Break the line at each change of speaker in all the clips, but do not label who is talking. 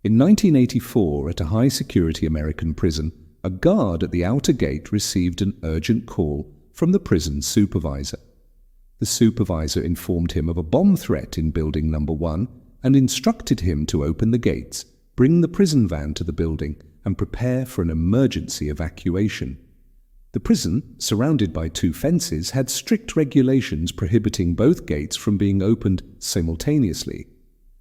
In 1984, at a high-security American prison, a guard at the outer gate received an urgent call from the prison's supervisor. The supervisor informed him of a bomb threat in building number 1 and instructed him to open the gates, bring the prison van to the building, and prepare for an emergency evacuation. The prison, surrounded by 2 fences, had strict regulations prohibiting both gates from being opened simultaneously.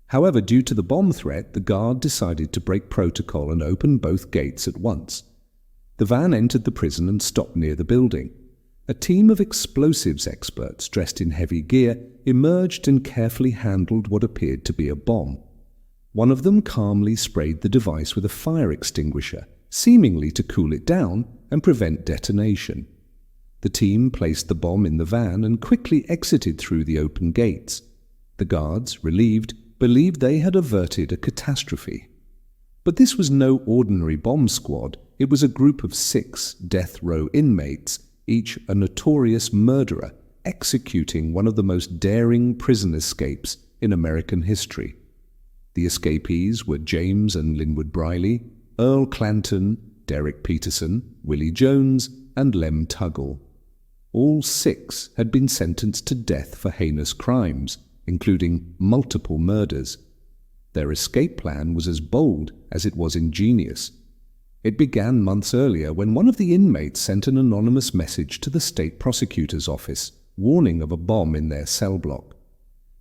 However, due to the bomb threat, the guard decided to break protocol and open both gates at once. The van entered the prison and stopped near the building. A team of explosives experts dressed in heavy gear emerged and carefully handled what appeared to be a bomb. One of them calmly sprayed the device with a fire extinguisher, seemingly to cool it down and prevent detonation. The team placed the bomb in the van and quickly exited through the open gates. The guards, relieved, believed they had averted a catastrophe. But this was no ordinary bomb squad. It was a group of 6 death row inmates, each a notorious murderer, executing one of the most daring prison escapes in American history. The escapees were James and Linwood Briley, Earl Clanton, Derek Peterson, Willie Jones, and Lem Tuggle. All 6 had been sentenced to death for heinous crimes, including multiple murders. Their escape plan was as bold as it was ingenious. It began months earlier when one of the inmates sent an anonymous message to the state prosecutor's office, warning of a bomb in their cell block.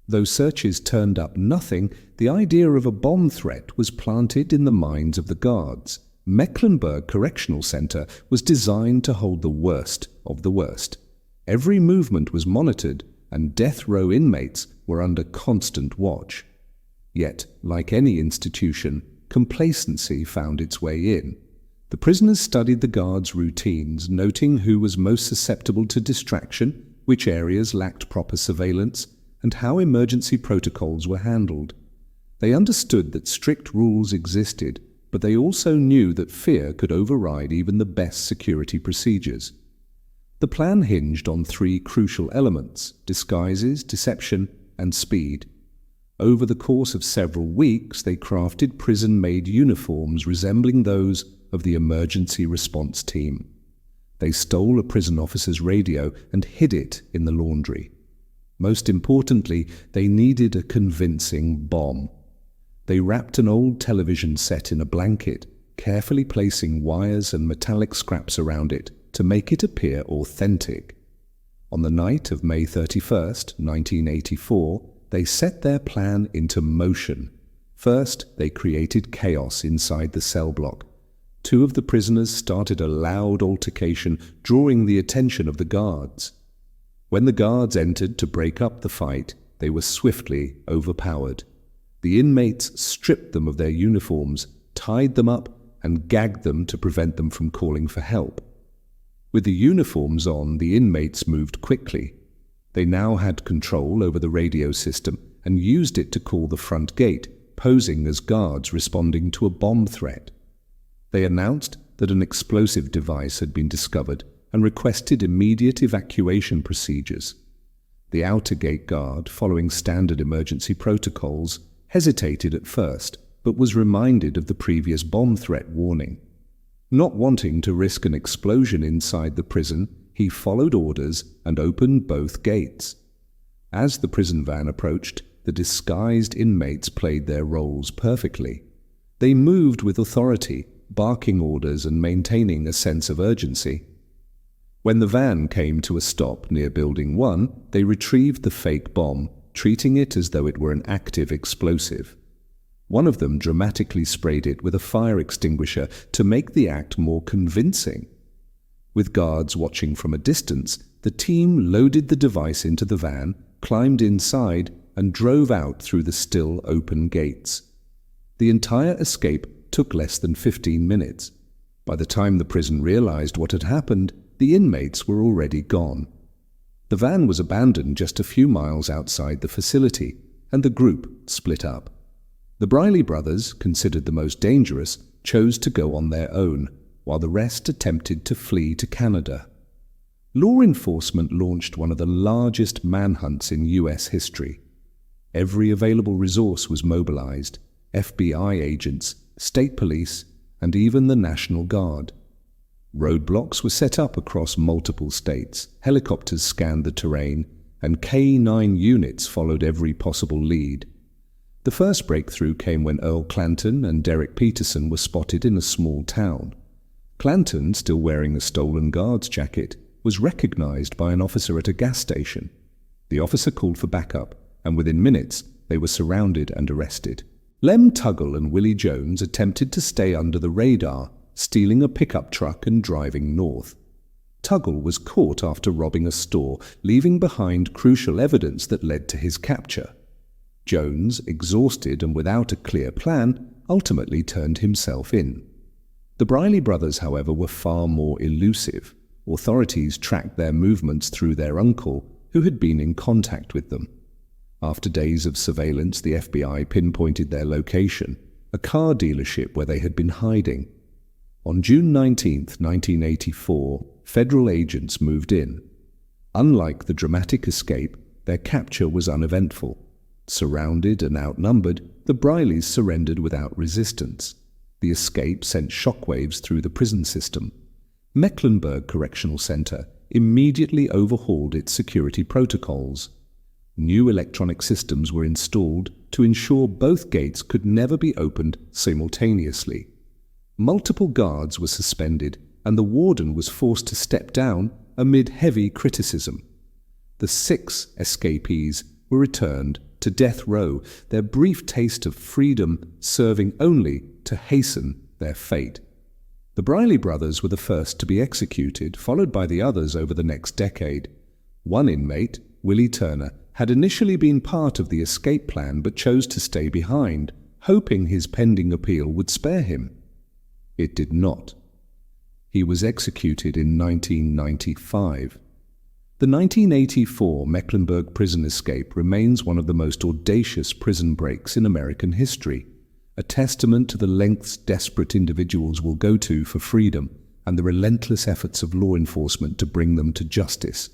Though searches turned up nothing, the idea of a bomb threat was planted in the minds of the guards. Mecklenburg Correctional Center was designed to hold the worst of the worst. Every movement was monitored, and death row inmates were under constant watch. Yet, like any institution, complacency found its way in. The prisoners studied the guards' routines, noting who was most susceptible to distraction, which areas lacked proper surveillance, and how emergency protocols were handled. They understood that strict rules existed, but they also knew that fear could override even the best security procedures. The plan hinged on 3 crucial elements: disguises, deception, and speed. Over the course of several weeks, they crafted prison-made uniforms resembling those of the emergency response team. They stole a prison officer's radio and hid it in the laundry. Most importantly, they needed a convincing bomb. They wrapped an old television set in a blanket, carefully placing wires and metallic scraps around it to make it appear authentic. On the night of May 31st, 1984, they set their plan into motion. First, they created chaos inside the cell block. 2 of the prisoners started a loud altercation, drawing the attention of the guards. When the guards entered to break up the fight, they were swiftly overpowered. The inmates stripped them of their uniforms, tied them up, and gagged them to prevent them from calling for help. With the uniforms on, the inmates moved quickly. They now had control over the radio system and used it to call the front gate, posing as guards responding to a bomb threat. They announced that an explosive device had been discovered and requested immediate evacuation procedures. The outer gate guard, following standard emergency protocols, hesitated at first, but was reminded of the previous bomb threat warning. Not wanting to risk an explosion inside the prison, he followed orders and opened both gates. As the prison van approached, the disguised inmates played their roles perfectly. They moved with authority, barking orders and maintaining a sense of urgency. When the van came to a stop near Building 1, they retrieved the fake bomb, treating it as though it were an active explosive. One of them dramatically sprayed it with a fire extinguisher to make the act more convincing. With guards watching from a distance, the team loaded the device into the van, climbed inside, and drove out through the still open gates. The entire escape took less than 15 minutes. By the time the prison realized what had happened, the inmates were already gone. The van was abandoned just a few miles outside the facility, and the group split up. The Briley brothers, considered the most dangerous, chose to go on their own, while the rest attempted to flee to Canada. Law enforcement launched one of the largest manhunts in U.S. history. Every available resource was mobilized. FBI agents, state police, and even the National Guard. Roadblocks were set up across multiple states, helicopters scanned the terrain, and K-9 units followed every possible lead. The first breakthrough came when Earl Clanton and Derek Peterson were spotted in a small town. Clanton, still wearing a stolen guard's jacket, was recognized by an officer at a gas station. The officer called for backup, and within minutes they were surrounded and arrested. Lem Tuggle and Willie Jones attempted to stay under the radar, stealing a pickup truck and driving north. Tuggle was caught after robbing a store, leaving behind crucial evidence that led to his capture. Jones, exhausted and without a clear plan, ultimately turned himself in. The Briley brothers, however, were far more elusive. Authorities tracked their movements through their uncle, who had been in contact with them. After days of surveillance, the FBI pinpointed their location, a car dealership where they had been hiding. On June 19, 1984, federal agents moved in. Unlike the dramatic escape, their capture was uneventful. Surrounded and outnumbered, the Brileys surrendered without resistance. The escape sent shockwaves through the prison system. Mecklenburg Correctional Center immediately overhauled its security protocols. New electronic systems were installed to ensure both gates could never be opened simultaneously. Multiple guards were suspended, and the warden was forced to step down amid heavy criticism. The 6 escapees were returned to death row, their brief taste of freedom serving only to hasten their fate. The Briley brothers were the first to be executed, followed by the others over the next decade. One inmate, Willie Turner, had initially been part of the escape plan but chose to stay behind, hoping his pending appeal would spare him. It did not. He was executed in 1995. The 1984 Mecklenburg Prison Escape remains one of the most audacious prison breaks in American history, a testament to the lengths desperate individuals will go to for freedom and the relentless efforts of law enforcement to bring them to justice.